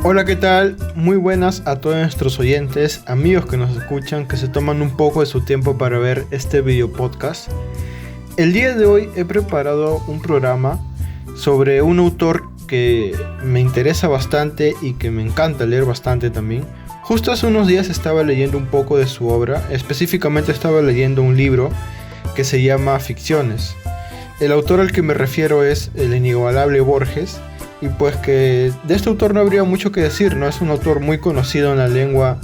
Hola, ¿qué tal? Muy buenas a todos nuestros oyentes, amigos que nos escuchan, que se toman un poco de su tiempo para ver este video podcast. El día de hoy he preparado un programa sobre un autor que me interesa bastante y que me encanta leer bastante también. Justo hace unos días estaba leyendo un poco de su obra, específicamente estaba leyendo un libro que se llama Ficciones. El autor al que me refiero es el inigualable Borges. Y pues que de este autor no habría mucho que decir, ¿no? Es un autor muy conocido en la lengua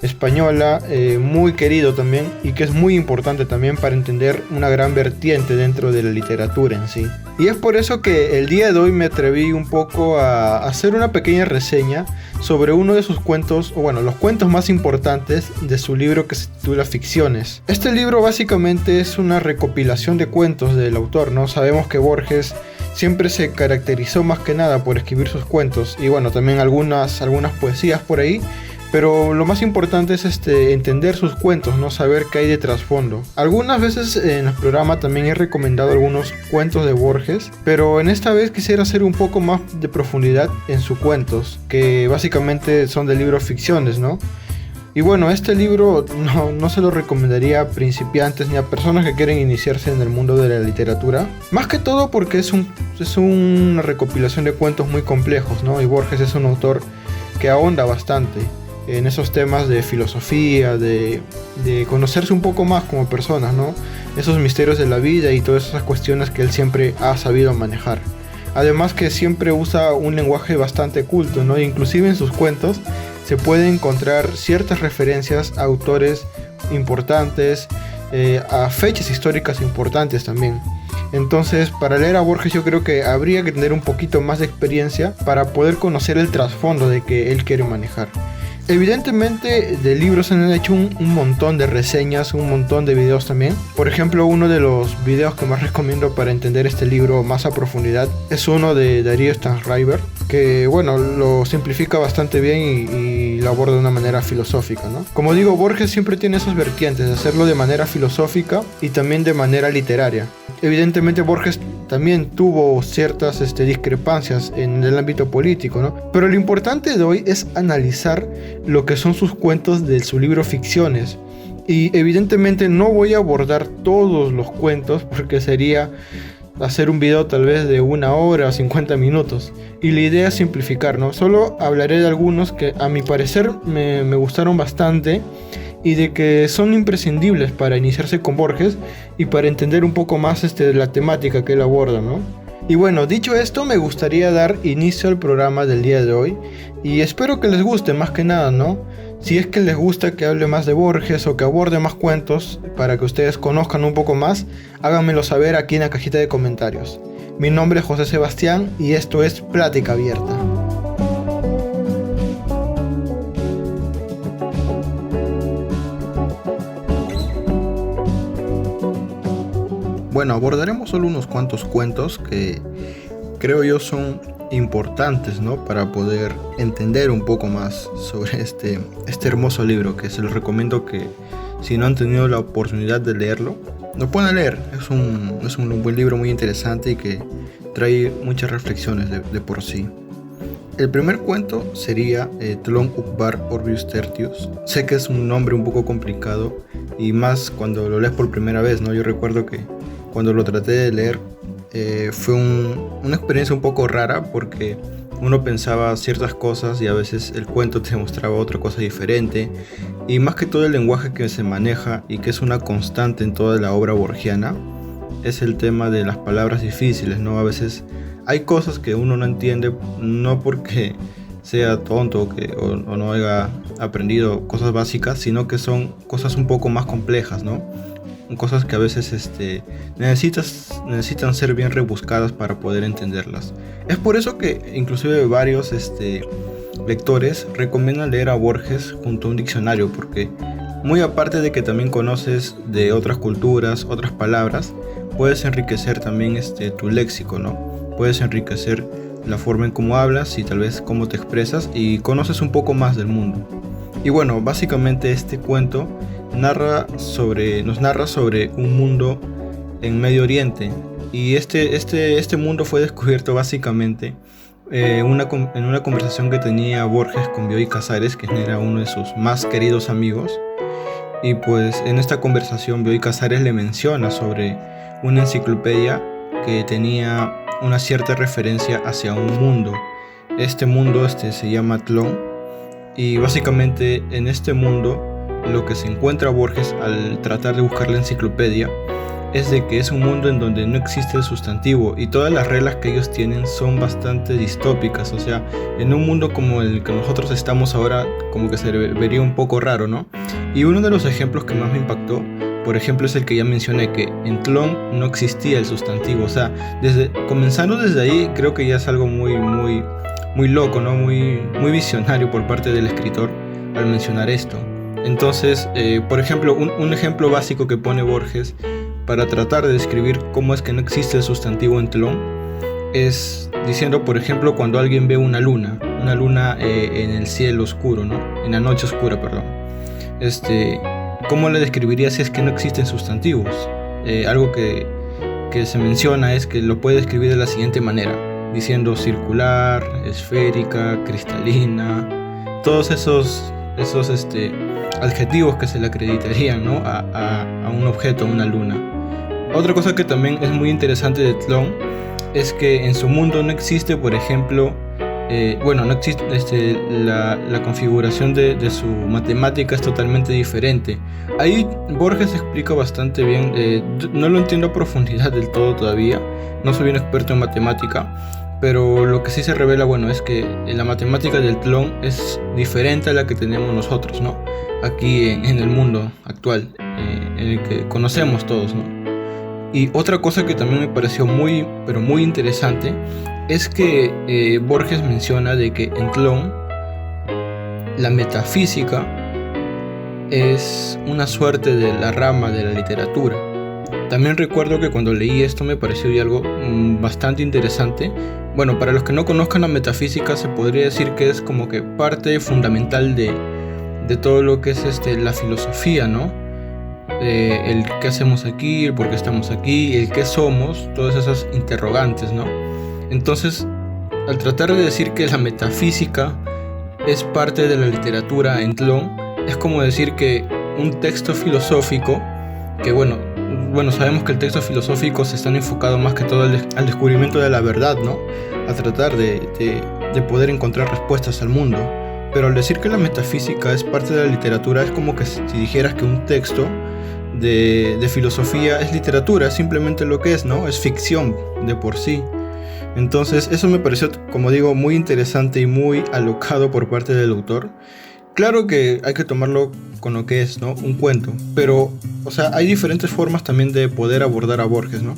española, muy querido también, y que es muy importante también para entender una gran vertiente dentro de la literatura en sí. Y es por eso que el día de hoy me atreví un poco a hacer una pequeña reseña sobre uno de sus cuentos, o bueno, los cuentos más importantes de su libro que se titula Ficciones. Este libro básicamente es una recopilación de cuentos del autor, ¿no? Sabemos que Borges siempre se caracterizó más que nada por escribir sus cuentos y bueno, también algunas poesías por ahí, pero lo más importante es entender sus cuentos, no saber qué hay de trasfondo. Algunas veces en el programa también he recomendado algunos cuentos de Borges, pero en esta vez quisiera hacer un poco más de profundidad en sus cuentos, que básicamente son de libros Ficciones, ¿no? Y bueno, este libro no se lo recomendaría a principiantes ni a personas que quieren iniciarse en el mundo de la literatura. Más que todo porque es una recopilación de cuentos muy complejos, ¿no? Y Borges es un autor que ahonda bastante en esos temas de filosofía, de conocerse un poco más como persona, ¿no? Esos misterios de la vida y todas esas cuestiones que él siempre ha sabido manejar. Además que siempre usa un lenguaje bastante culto, ¿no? Inclusive en sus cuentos se pueden encontrar ciertas referencias a autores importantes, a fechas históricas importantes también. Entonces, para leer a Borges yo creo que habría que tener un poquito más de experiencia para poder conocer el trasfondo de que él quiere manejar. Evidentemente de libros se han hecho un montón de reseñas, un montón de videos también. Por ejemplo, uno de los videos que más recomiendo para entender este libro más a profundidad es uno de Darío Stanraiver, que bueno, lo simplifica bastante bien y lo aborda de una manera filosófica, ¿no? Como digo, Borges siempre tiene esas vertientes, de hacerlo de manera filosófica y también de manera literaria. Evidentemente Borges también tuvo ciertas discrepancias en el ámbito político, ¿no? Pero lo importante de hoy es analizar lo que son sus cuentos de su libro Ficciones. Y evidentemente no voy a abordar todos los cuentos porque sería hacer un video tal vez de 1 hora o 50 minutos. Y la idea es simplificar, ¿no? Solo hablaré de algunos que a mi parecer me gustaron bastante y de que son imprescindibles para iniciarse con Borges y para entender un poco más de la temática que él aborda, ¿no? Y bueno, dicho esto, me gustaría dar inicio al programa del día de hoy y espero que les guste más que nada, ¿no? Si es que les gusta que hable más de Borges o que aborde más cuentos para que ustedes conozcan un poco más, háganmelo saber aquí en la cajita de comentarios. Mi nombre es José Sebastián y esto es Plática Abierta. Bueno, abordaremos solo unos cuantos cuentos que creo yo son importantes, ¿no? Para poder entender un poco más sobre este hermoso libro, que se los recomiendo que si no han tenido la oportunidad de leerlo, lo pueden leer. Es un buen libro muy interesante y que trae muchas reflexiones de por sí. El primer cuento sería Tlön Uqbar Orbius Tertius. Sé que es un nombre un poco complicado y más cuando lo lees por primera vez, ¿no? Yo recuerdo que cuando lo traté de leer fue una experiencia un poco rara porque uno pensaba ciertas cosas y a veces el cuento te mostraba otra cosa diferente, y más que todo el lenguaje que se maneja y que es una constante en toda la obra borgiana es el tema de las palabras difíciles, ¿no? A veces hay cosas que uno no entiende, no porque sea tonto o no haya aprendido cosas básicas, sino que son cosas un poco más complejas, ¿no? Cosas que a veces necesitan ser bien rebuscadas para poder entenderlas. Es por eso que inclusive varios lectores recomiendan leer a Borges junto a un diccionario, porque muy aparte de que también conoces de otras culturas, otras palabras, puedes enriquecer también tu léxico, ¿no? Puedes enriquecer la forma en cómo hablas y tal vez cómo te expresas y conoces un poco más del mundo. Y bueno, básicamente este cuento nos narra sobre un mundo en Medio Oriente, y este mundo fue descubierto básicamente en una conversación que tenía Borges con Bioy Casares, que era uno de sus más queridos amigos. Y pues en esta conversación Bioy Casares le menciona sobre una enciclopedia que tenía una cierta referencia hacia un mundo. Este mundo se llama Tlön, y básicamente en este mundo lo que se encuentra Borges al tratar de buscar la enciclopedia es de que es un mundo en donde no existe el sustantivo y todas las reglas que ellos tienen son bastante distópicas. O sea, en un mundo como el que nosotros estamos ahora, como que se vería un poco raro, ¿no? Y uno de los ejemplos que más me impactó, por ejemplo, es el que ya mencioné, que en Tlön no existía el sustantivo. O sea, comenzando desde ahí, creo que ya es algo muy loco, ¿no? Muy visionario por parte del escritor al mencionar esto. Entonces, por ejemplo, un ejemplo básico que pone Borges para tratar de describir cómo es que no existe el sustantivo en Tlön es diciendo, por ejemplo, cuando alguien ve una luna en el cielo oscuro, ¿no? En la noche oscura, perdón. ¿Cómo le describiría si es que no existen sustantivos? Algo que se menciona es que lo puede describir de la siguiente manera, diciendo circular, esférica, cristalina, todos esos adjetivos que se le acreditarían, ¿no? a un objeto, a una luna. Otra cosa que también es muy interesante de Tlön es que en su mundo no existe, por ejemplo, no existe la configuración de su matemática es totalmente diferente. Ahí Borges explica bastante bien, no lo entiendo a profundidad del todo todavía, no soy un experto en matemática, pero lo que sí se revela, es que la matemática del Tlön es diferente a la que tenemos nosotros, ¿no? Aquí en el mundo actual, en el que conocemos todos, ¿no? Y otra cosa que también me pareció muy interesante es que Borges menciona de que en Tlön la metafísica es una suerte de la rama de la literatura. También recuerdo que cuando leí esto me pareció algo bastante interesante. Bueno, para los que no conozcan la metafísica, se podría decir que es como que parte fundamental de todo lo que es la filosofía, ¿no? El qué hacemos aquí, el por qué estamos aquí, el qué somos, todas esas interrogantes, ¿no? Entonces, al tratar de decir que la metafísica es parte de la literatura en Tlön, es como decir que un texto filosófico, que sabemos que el texto filosófico se está enfocado más que todo al descubrimiento de la verdad, ¿no? A tratar de poder encontrar respuestas al mundo. Pero al decir que la metafísica es parte de la literatura, es como que si dijeras que un texto de filosofía es literatura, es simplemente lo que es, ¿no? Es ficción de por sí. Entonces eso me pareció, como digo, muy interesante y muy alocado por parte del autor. Claro que hay que tomarlo con lo que es, ¿no? Un cuento. Pero, hay diferentes formas también de poder abordar a Borges, ¿no?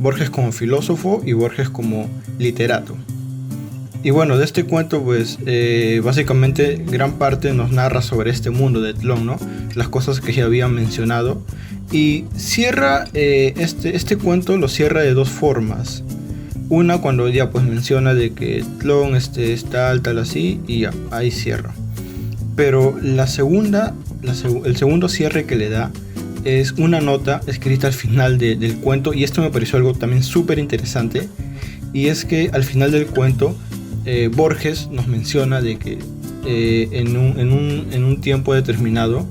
Borges como filósofo y Borges como literato. Y de este cuento, básicamente gran parte nos narra sobre este mundo de Tlön, ¿no? Las cosas que ya había mencionado. Y cierra, este cuento lo cierra de dos formas. Una cuando ya menciona de que Tlön es tal así, y ya, ahí cierra. Pero el segundo cierre que le da es una nota escrita al final del cuento, y esto me pareció algo también súper interesante, y es que al final del cuento Borges nos menciona de que en un tiempo determinado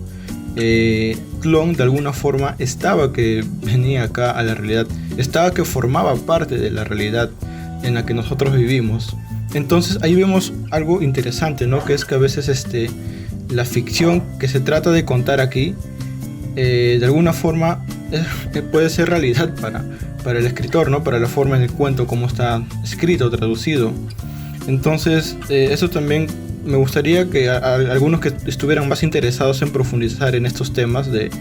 Tlön de alguna forma estaba que venía acá a la realidad, estaba que formaba parte de la realidad en la que nosotros vivimos. Entonces ahí vemos algo interesante, ¿no? Que es que a veces la ficción que se trata de contar aquí de alguna forma puede ser realidad para el escritor, ¿no? Para la forma en el cuento, cómo está escrito, traducido. Entonces eso también me gustaría que algunos que estuvieran más interesados en profundizar en estos temas de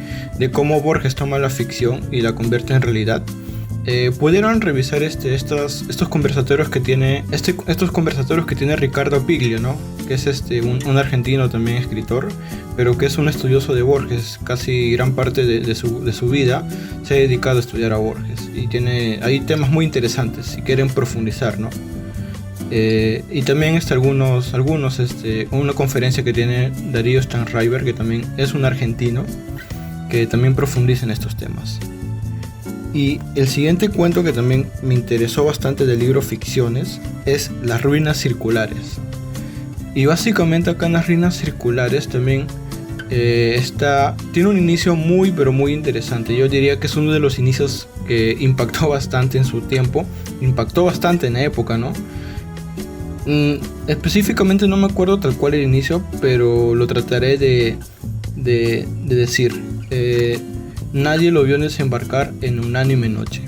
cómo Borges toma la ficción y la convierte en realidad, pudieran revisar estos conversatorios que tiene Riccardo Piglio, ¿no? Que es un argentino también escritor, pero que es un estudioso de Borges. Casi gran parte de su vida se ha dedicado a estudiar a Borges, y hay temas muy interesantes si quieren profundizar, ¿no? Y también una conferencia que tiene Darío Stanraiver, que también es un argentino, que también profundiza en estos temas. Y el siguiente cuento que también me interesó bastante del libro Ficciones es Las ruinas circulares. Y básicamente acá en las ruinas circulares también tiene un inicio muy pero muy interesante. Yo diría que es uno de los inicios que impactó bastante en su tiempo, impactó bastante en la época, ¿no? Específicamente no me acuerdo tal cual el inicio, pero lo trataré de decir. Nadie lo vio desembarcar en unánime noche.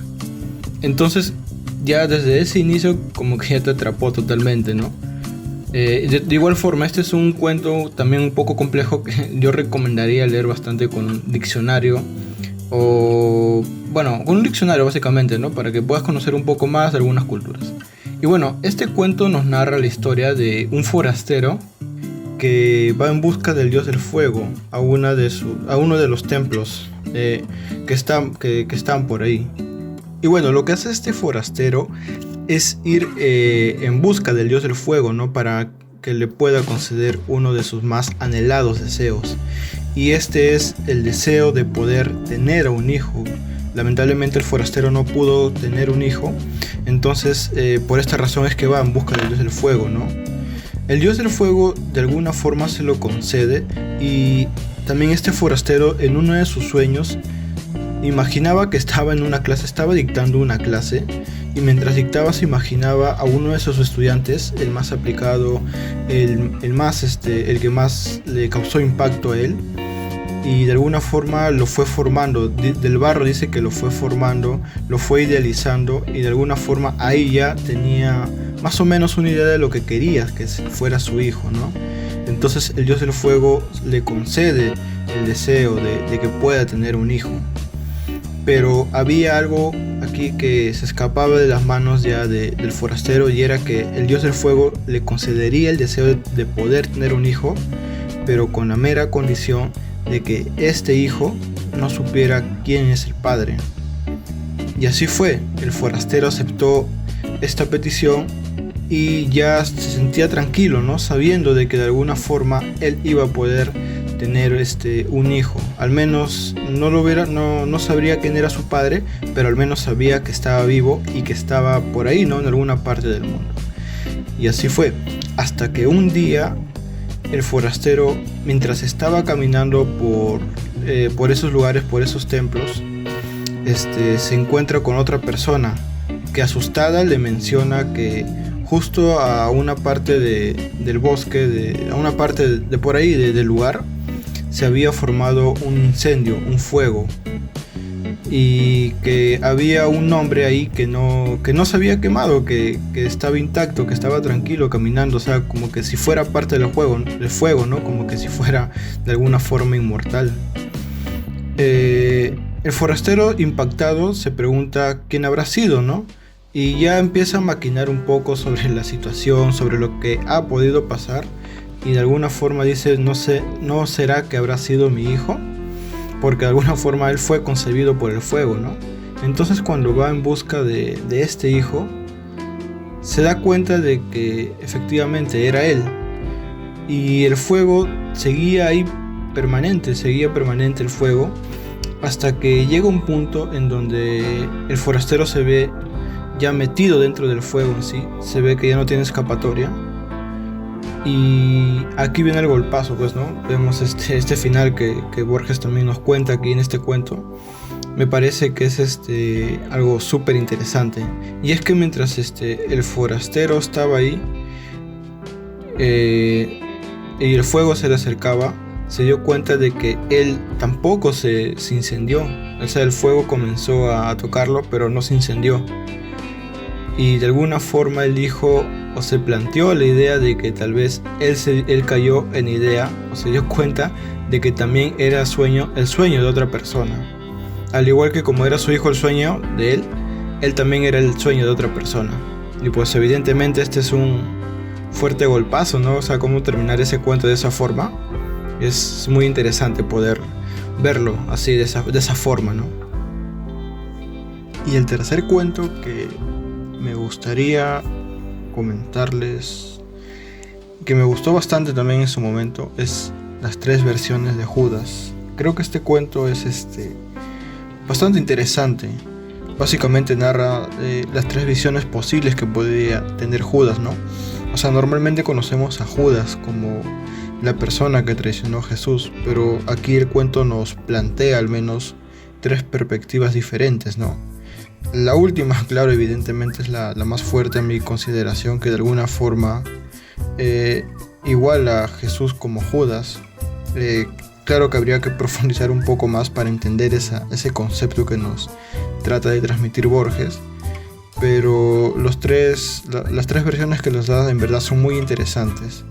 Entonces ya desde ese inicio como que ya te atrapó totalmente, ¿no? De igual forma, este es un cuento también un poco complejo que yo recomendaría leer bastante con un diccionario, o bueno, con un diccionario básicamente, ¿no? Para que puedas conocer un poco más de algunas culturas. Y bueno, este cuento nos narra la historia de un forastero que va en busca del dios del fuego a uno de los templos que están por ahí. Y bueno, lo que hace este forastero es ir en busca del dios del fuego, ¿no? Para que le pueda conceder uno de sus más anhelados deseos. Y este es el deseo de poder tener un hijo. Lamentablemente el forastero no pudo tener un hijo. Entonces por esta razón es que va en busca del dios del fuego, ¿no? El dios del fuego de alguna forma se lo concede. Y también este forastero en uno de sus sueños imaginaba que estaba en una clase, estaba dictando una clase, y mientras dictaba se imaginaba a uno de sus estudiantes, el más aplicado, el que más le causó impacto a él, y de alguna forma lo fue formando. Del Barro dice que lo fue formando, lo fue idealizando, y de alguna forma ahí ya tenía más o menos una idea de lo que quería que fuera su hijo, ¿no? Entonces el dios del fuego le concede el deseo de que pueda tener un hijo. Pero había algo aquí que se escapaba de las manos ya del forastero, y era que el dios del fuego le concedería el deseo de poder tener un hijo, pero con la mera condición de que este hijo no supiera quién es el padre. Y así fue, el forastero aceptó esta petición y ya se sentía tranquilo, ¿no? Sabiendo de que de alguna forma él iba a poder tener un hijo. Al menos no sabría quién era su padre, pero al menos sabía que estaba vivo y que estaba por ahí, ¿no? En alguna parte del mundo. Y así fue, hasta que un día el forastero, mientras estaba caminando por esos lugares, por esos templos, se encuentra con otra persona que, asustada, le menciona que justo a una parte del bosque, a una parte de por ahí del lugar, se había formado un incendio, un fuego, y que había un hombre ahí que no se había quemado, que estaba intacto, que estaba tranquilo caminando, o sea, como que si fuera parte del fuego, ¿no? Como que si fuera de alguna forma inmortal. El forastero, impactado, se pregunta quién habrá sido, ¿no? Y ya empieza a maquinar un poco sobre la situación, sobre lo que ha podido pasar, y de alguna forma dice, ¿no será que habrá sido mi hijo? Porque de alguna forma él fue concebido por el fuego, ¿no? Entonces cuando va en busca de este hijo, se da cuenta de que efectivamente era él. Y el fuego seguía ahí seguía permanente el fuego, hasta que llega un punto en donde el forastero se ve ya metido dentro del fuego en sí, se ve que ya no tiene escapatoria. Y aquí viene el golpazo, pues, ¿no? Vemos este final que Borges también nos cuenta aquí en este cuento. Me parece que es algo súper interesante. Y es que mientras el forastero estaba ahí y el fuego se le acercaba, se dio cuenta de que él tampoco se incendió. O sea, el fuego comenzó a tocarlo, pero no se incendió. Y de alguna forma él dijo, o se planteó la idea de que tal vez él cayó en idea, o se dio cuenta de que también era el sueño de otra persona. Al igual que como era su hijo el sueño de él también era el sueño de otra persona. Y pues evidentemente este es un fuerte golpazo, ¿no? O sea, cómo terminar ese cuento de esa forma. Es muy interesante poder verlo así, de esa forma, ¿no? Y el tercer cuento que me gustaría comentarles, que me gustó bastante también en su momento, es Las tres versiones de Judas. Creo que este cuento es bastante interesante. básicamente narra las tres visiones posibles que podría tener Judas, ¿no? O sea, normalmente conocemos a Judas como la persona que traicionó a Jesús, pero aquí el cuento nos plantea al menos tres perspectivas diferentes, ¿no? La última, claro, evidentemente es la más fuerte a mi consideración, que de alguna forma iguala a Jesús como Judas. Claro que habría que profundizar un poco más para entender ese concepto que nos trata de transmitir Borges, pero las tres versiones que nos da en verdad son muy interesantes.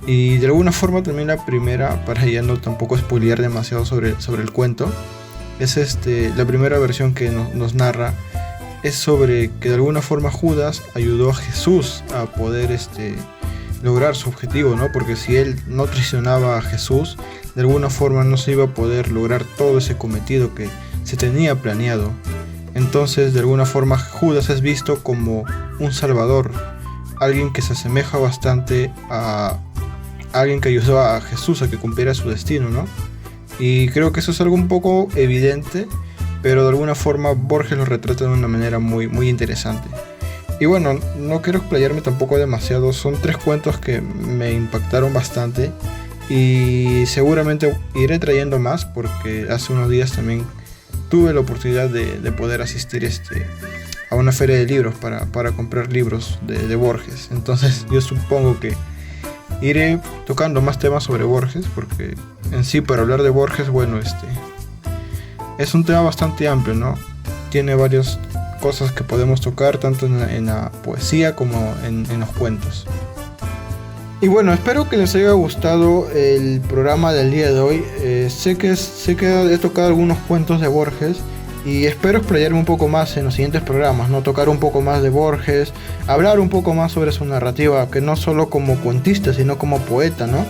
Y de alguna forma también la primera, para ya no tampoco spoilear demasiado sobre el cuento, es la primera versión que nos narra, es sobre que de alguna forma Judas ayudó a Jesús a poder lograr su objetivo, ¿no? Porque si él no traicionaba a Jesús, de alguna forma no se iba a poder lograr todo ese cometido que se tenía planeado. Entonces, de alguna forma, Judas es visto como un salvador, alguien que se asemeja bastante a alguien que ayudó a Jesús a que cumpliera su destino, ¿no? Y creo que eso es algo un poco evidente, pero de alguna forma Borges lo retrata de una manera muy, muy interesante. Y bueno, no quiero explayarme tampoco demasiado, son tres cuentos que me impactaron bastante y seguramente iré trayendo más, porque hace unos días también tuve la oportunidad de poder asistir a una feria de libros para comprar libros de Borges. Entonces yo supongo que iré tocando más temas sobre Borges, porque en sí, para hablar de Borges, bueno, es un tema bastante amplio, ¿no? Tiene varias cosas que podemos tocar, tanto en la poesía como en los cuentos. Y bueno, espero que les haya gustado el programa del día de hoy. Sé que he tocado algunos cuentos de Borges y espero explayarme un poco más en los siguientes programas, ¿no? Tocar un poco más de Borges, hablar un poco más sobre su narrativa, que no solo como cuentista, sino como poeta, ¿no?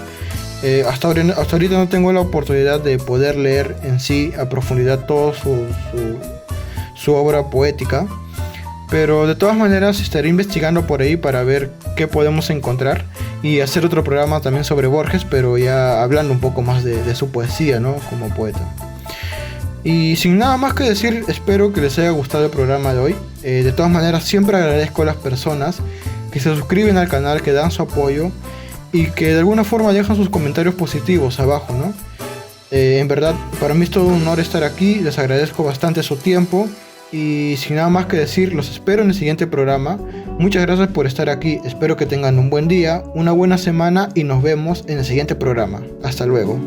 Hasta ahorita no tengo la oportunidad de poder leer en sí a profundidad toda su obra poética, pero de todas maneras estaré investigando por ahí para ver qué podemos encontrar y hacer otro programa también sobre Borges, pero ya hablando un poco más de su poesía, ¿no? Como poeta. Y sin nada más que decir, espero que les haya gustado el programa de hoy. De todas maneras, siempre agradezco a las personas que se suscriben al canal, que dan su apoyo y que de alguna forma dejan sus comentarios positivos abajo, ¿no? En verdad, para mí es todo un honor estar aquí, les agradezco bastante su tiempo y sin nada más que decir, los espero en el siguiente programa. Muchas gracias por estar aquí, espero que tengan un buen día, una buena semana y nos vemos en el siguiente programa. Hasta luego.